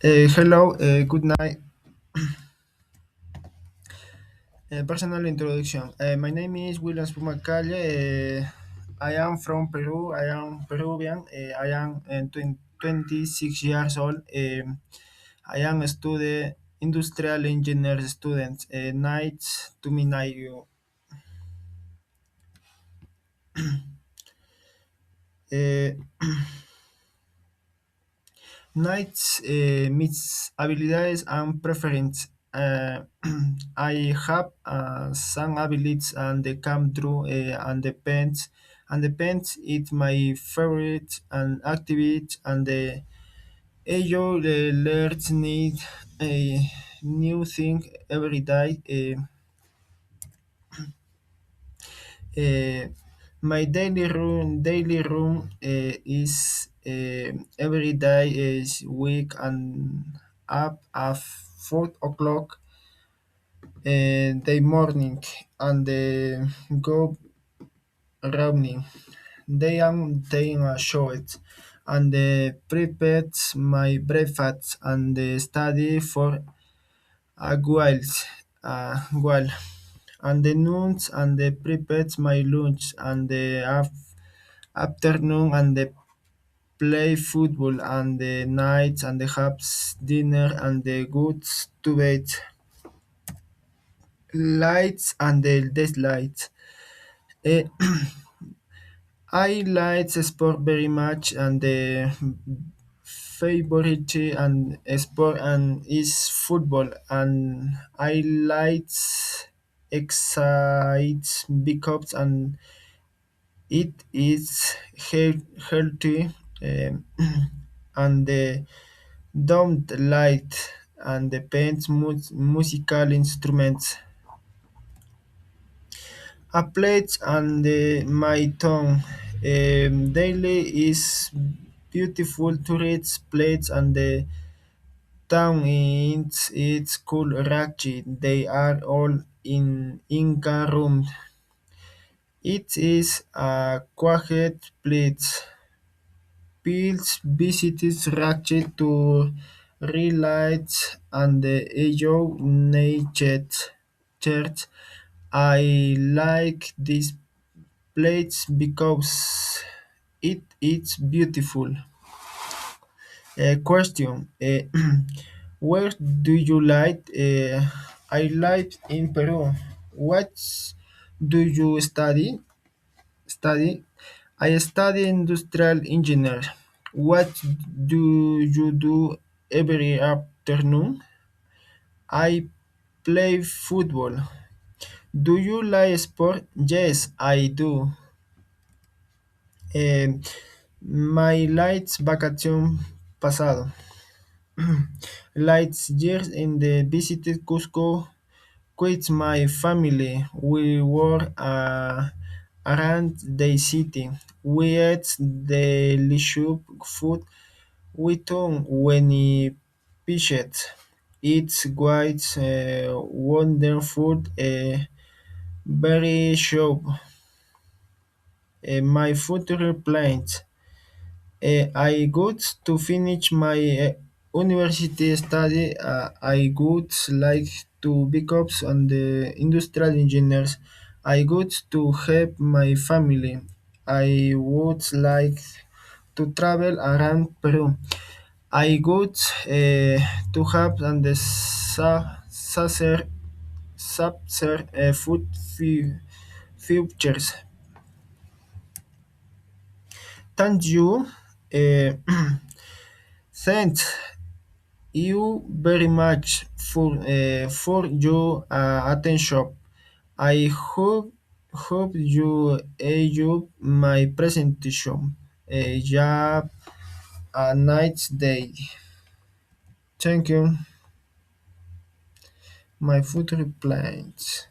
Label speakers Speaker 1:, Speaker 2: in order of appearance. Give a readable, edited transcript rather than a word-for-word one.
Speaker 1: Hello, good night. Personal introduction. My name is William Spumacalle. I am from Peru. I am Peruvian. I am 26 years old. I am a student, industrial engineer student. Nice to meet you. Uh, Knights meets abilities and preference. I have some abilities and they come through and depends it's my favorite and activity and the yo learns need a new thing every day. Uh, my daily room is every day is week and up at 4 o'clock the morning and go running. They am taking a short and prepared my breakfast and study for a while and the noons and prepared my lunch and the afternoon and play football and the nights and the have dinner and the goods to bed lights and the dislights. Eh, I like sport very much and the favorite and sport and is football and I like excites because and it is healthy and the don't light and the paint musical instruments. A plate and my tongue. Daily is beautiful tourist plates and the town it's cool Rachi. They are all in Inca room. It is a quiet place. Pills visits Ratchet to relight and enjoy nature. Church. I like this place because it is beautiful. Question: Where do you like? I live in Peru. What do you study? Study. I study industrial engineer. What do you do every afternoon? I play football. Do you like sport? Yes, I do. Eh, my lights vacation pasado. Lights years in the visited Cusco with my family. We were around the city. We ate delicious food. We took many pictures. It's quite wonderful. Very sharp. My future plans. I got to finish my university study. I would like to become an industrial engineer. I got to help my family. I would like to travel around Peru. I got to have and the saucer food futures. Thank you. Uh, thanks you very much for your attention. I hope you enjoy my presentation. Have a nice day. Thank you. My future plans.